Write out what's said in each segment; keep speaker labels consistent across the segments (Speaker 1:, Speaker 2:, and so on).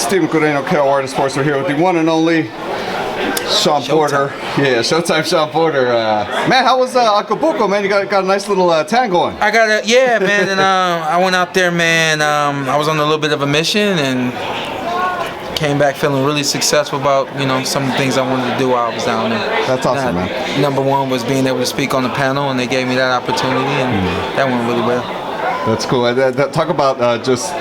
Speaker 1: Stephen Coreno, KO Artist Sports. We're here with the one and only Shawn Porter. Yeah, Showtime Shawn Porter. Man, how was Acapulco, man? You got a nice little tan going.
Speaker 2: I got it, yeah, man. And I went out there, man. I was on a little bit of a mission and came back feeling really successful about, some of the things I wanted to do while I was down there.
Speaker 1: That's awesome, man.
Speaker 2: Number one was being able to speak on the panel, and they gave me that opportunity, and that went really well.
Speaker 1: That's cool. Talk about just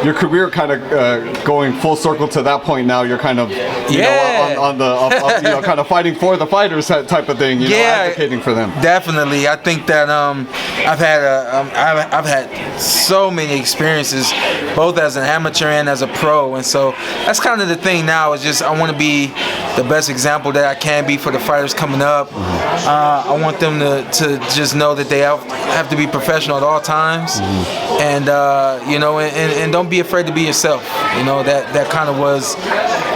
Speaker 1: your career kind of going full circle to that point. Now you're kind of on the kind of fighting for the fighters type of thing. Advocating for them.
Speaker 2: Definitely. I think that I've had so many experiences, both as an amateur and as a pro, and so that's kind of the thing now. Is just I want to be the best example that I can be for the fighters coming up. I want them to just know that they have to be professional at all times. And and don't be afraid to be yourself. That kind of was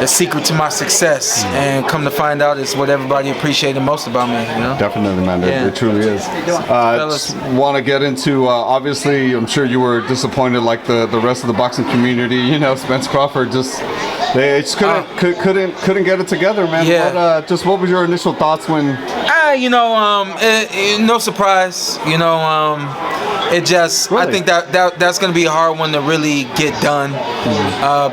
Speaker 2: the secret to my success, and come to find out it's what everybody appreciated most about me.
Speaker 1: Definitely, man. It truly is. Just want to get into obviously, I'm sure you were disappointed like the rest of the boxing community. Spence Crawford they just couldn't get it together, man.
Speaker 2: Yeah.
Speaker 1: What was your initial thoughts when?
Speaker 2: No surprise. It just,
Speaker 1: really?
Speaker 2: I think that's going to be a hard one to really get done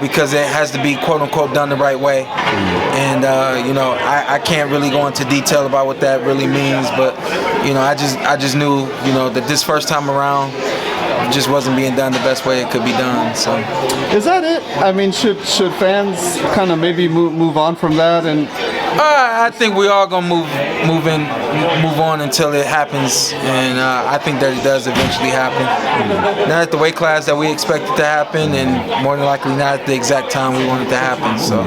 Speaker 2: because it has to be quote unquote done the right way. And I can't really go into detail about what that really means, but I just knew that this first time around it just wasn't being done the best way it could be done. So
Speaker 1: is that it? I mean, should fans kind of maybe move on from that? And
Speaker 2: I think we are gonna move on until it happens, and I think that it does eventually happen. Not at the weight class that we expect it to happen, and more than likely not at the exact time we want it to happen. So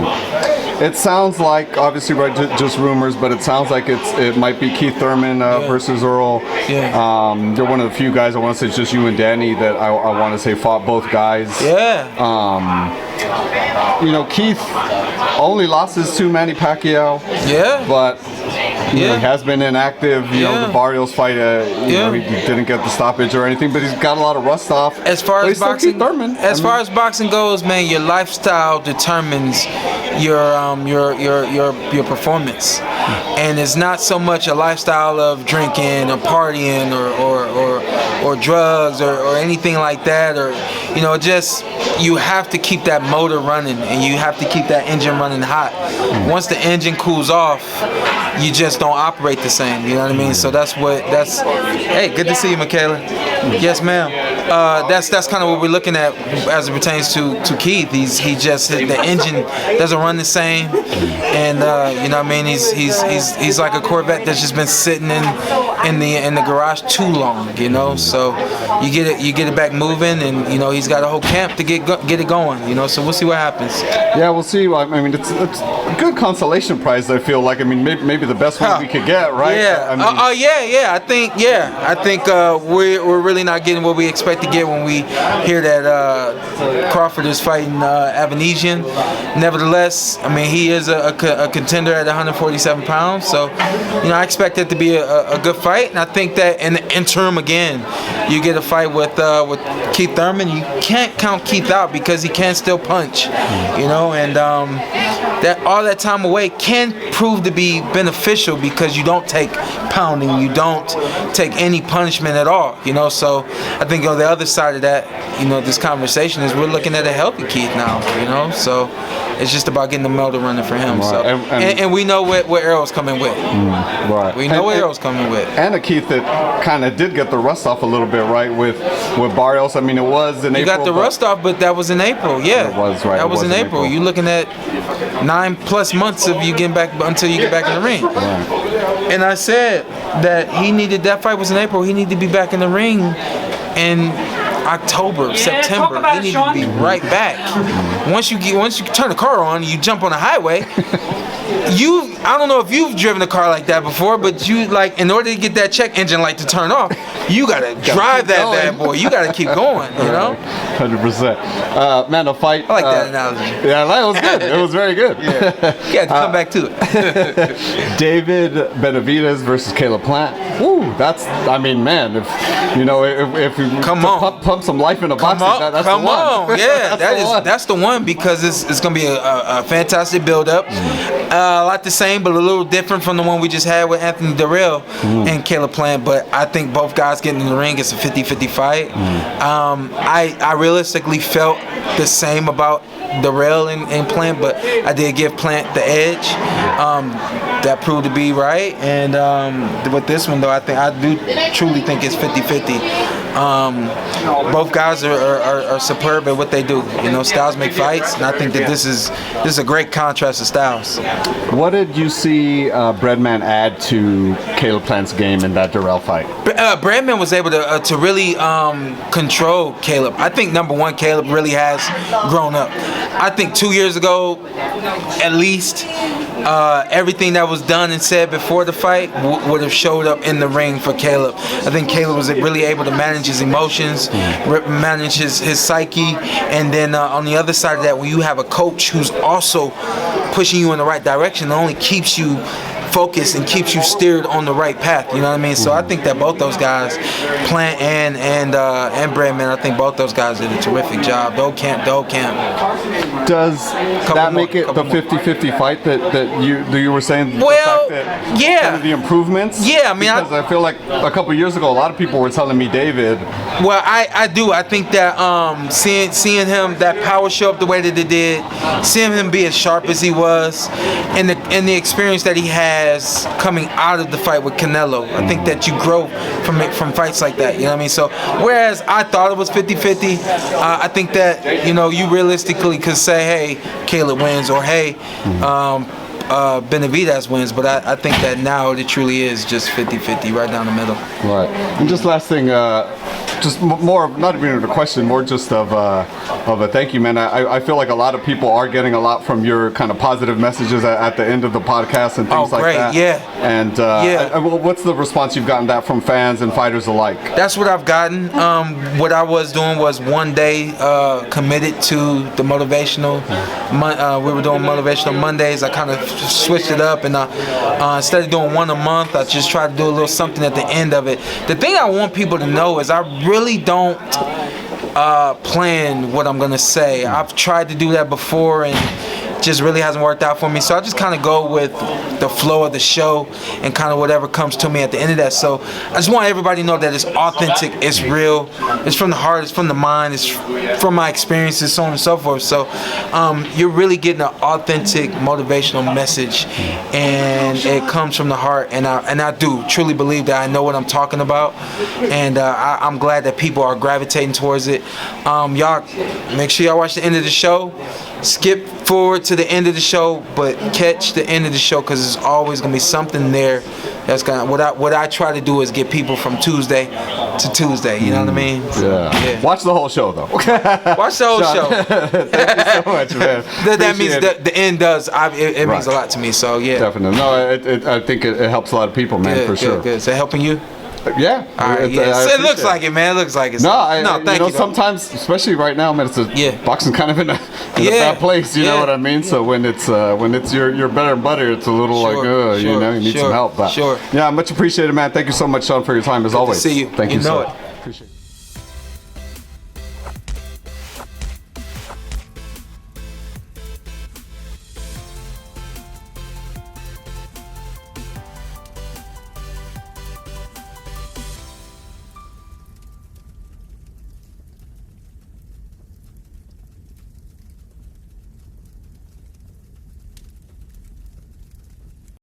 Speaker 1: it sounds like, obviously, right, just rumors, but it sounds like it might be Keith Thurman versus Errol.
Speaker 2: Yeah.
Speaker 1: You're one of the few guys, I want to say it's just you and Danny, that I want to say fought both guys.
Speaker 2: Yeah.
Speaker 1: Keith only lost to Manny Pacquiao.
Speaker 2: Yeah.
Speaker 1: But he has been inactive. The Barrios fight, he didn't get the stoppage or anything, but he's got a lot of rust off.
Speaker 2: As far as boxing, far as boxing goes, man, your lifestyle determines your performance, and it's not so much a lifestyle of drinking or partying or drugs or anything like that, or just you have to keep that motor running and you have to keep that engine running hot. Once the engine cools off, you just don't operate the same. You know what I mean? So hey, good to see you, Michaela. Yes, ma'am. That's kind of what we're looking at as it pertains to Keith. The engine doesn't run the same, and what I mean, he's like a Corvette that's just been sitting in the garage too long. So you get it back moving, and he's got a whole camp to get it going. So we'll see what happens.
Speaker 1: Yeah, we'll see. I mean, it's a good consolation prize. I feel like. I mean, maybe the best one we could get, right?
Speaker 2: Yeah. I think we're really not getting what we expect to get when we hear that Crawford is fighting Avanesian. Nevertheless, I mean, he is a contender at 147 pounds, so I expect it to be a good fight. And I think that in the interim, again, you get a fight with Keith Thurman. You can't count Keith out because he can still punch, and that all that time away can prove to be beneficial because you don't take pounding, you don't take any punishment at all, So I think on the other side of that, this conversation is we're looking at a healthy Keith now, So it's just about getting the motor running for him. Right. So and we know what Errol's coming with.
Speaker 1: Right.
Speaker 2: We know what Errol's coming with.
Speaker 1: And a Keith that kind of did get the rust off a little bit, right? With Barrios. I mean, it was in April.
Speaker 2: You got the rust off, but that was in April. Yeah.
Speaker 1: It was, right.
Speaker 2: That was in April. You're looking at 9+ months of you getting back until you get back in the ring.
Speaker 1: Right.
Speaker 2: And I said that that fight was in April. He needed to be back in the ring in October, September. He needed to be right back. Once you turn the car on, you jump on the highway. I don't know if you've driven a car like that before, but you like in order to get that check engine light to turn off, you gotta drive that bad boy. You gotta keep going, you know.
Speaker 1: 100%. Man, a fight.
Speaker 2: I like that analogy.
Speaker 1: Yeah, that was good. It was very good.
Speaker 2: Yeah, you had to come back to it.
Speaker 1: David Benavidez versus Caleb Plant. Woo, that's. I mean, man, if you pump some life into boxing, that's the one.
Speaker 2: Come on, yeah, that's the one because it's gonna be a fantastic build-up. A lot the same, but a little different from the one we just had with Anthony Darrell and Caleb Plant. But I think both guys getting in the ring, it's a 50-50 fight. I realistically felt the same about Darrell and Plant, but I did give Plant the edge. That proved to be right. And with this one, though, I do truly think it's 50-50. Both guys are superb at what they do. Styles make fights, and I think that this is a great contrast to styles.
Speaker 1: What did you see Breadman add to Caleb Plant's game in that Darrell fight?
Speaker 2: Breadman was able to really control Caleb. I think number one, Caleb really has grown up. I think 2 years ago, at least, everything that was done and said before the fight would have showed up in the ring for Caleb. I think Caleb was really able to manage his emotions, manage his psyche, and then on the other side of that, when you have a coach who's also pushing you in the right direction, it only keeps you focused and keeps you steered on the right path. You know what I mean? So I think that both those guys, Plant and Breadman, I think both those guys did a terrific job. Doe camp.
Speaker 1: Does that make it the 50-50 fight that you were saying?
Speaker 2: Well,
Speaker 1: the fact that
Speaker 2: yeah.
Speaker 1: Kind of the improvements?
Speaker 2: Yeah, I mean,
Speaker 1: because I feel like a couple years ago, a lot of people were telling me David.
Speaker 2: Well, I do. I think that seeing him, that power show up the way that it did, seeing him be as sharp as he was, and the experience that he has coming out of the fight with Canelo, I think that you grow from fights like that. You know what I mean? So whereas I thought it was 50-50, I think that you realistically could say, hey, Caleb wins, or hey, Benavidez wins, but I think that now it truly is just 50-50 right down the middle.
Speaker 1: Right. And just last thing, just more, not even a question, more just of a thank you, man. I feel like a lot of people are getting a lot from your kind of positive messages at the end of the podcast and things like that.
Speaker 2: Yeah.
Speaker 1: And what's the response you've gotten that from fans and fighters alike?
Speaker 2: That's what I've gotten. What I was doing was one day committed to the motivational. We were doing motivational Mondays. I kind of switched it up, and instead of doing one a month, I just tried to do a little something at the end of it. The thing I want people to know is I really don't plan what I'm gonna say. I've tried to do that before and just really hasn't worked out for me. So I just kind of go with the flow of the show and kind of whatever comes to me at the end of that. So I just want everybody to know that it's authentic, it's real, it's from the heart, it's from the mind, it's from my experiences, so on and so forth. So you're really getting an authentic motivational message, and it comes from the heart. And I do truly believe that I know what I'm talking about, and I'm glad that people are gravitating towards it. Y'all make sure y'all watch the end of the show. Skip forward to the end of the show, but catch the end of the show, because there's always gonna be something there that's gonna. What I try to do is get people from Tuesday to Tuesday. You know what I mean?
Speaker 1: Yeah. Watch the whole show though.
Speaker 2: Watch the whole show.
Speaker 1: Thank you so much, man.
Speaker 2: that means the end does. It means a lot to me. So yeah.
Speaker 1: Definitely. No, I think it helps a lot of people, man, for sure.
Speaker 2: Good. Is that helping you?
Speaker 1: Yeah.
Speaker 2: All right, it looks like it, man. It looks like it.
Speaker 1: Thank you. Sometimes, especially right now, man, boxing's kind of in a bad place. You know what I mean? So when it's your better and butter, it's a little you need some help. But yeah, much appreciated, man. Thank you so much, Shawn, for your time as always.
Speaker 2: Good to see you.
Speaker 1: Thank you,
Speaker 2: know
Speaker 1: sir.
Speaker 2: it.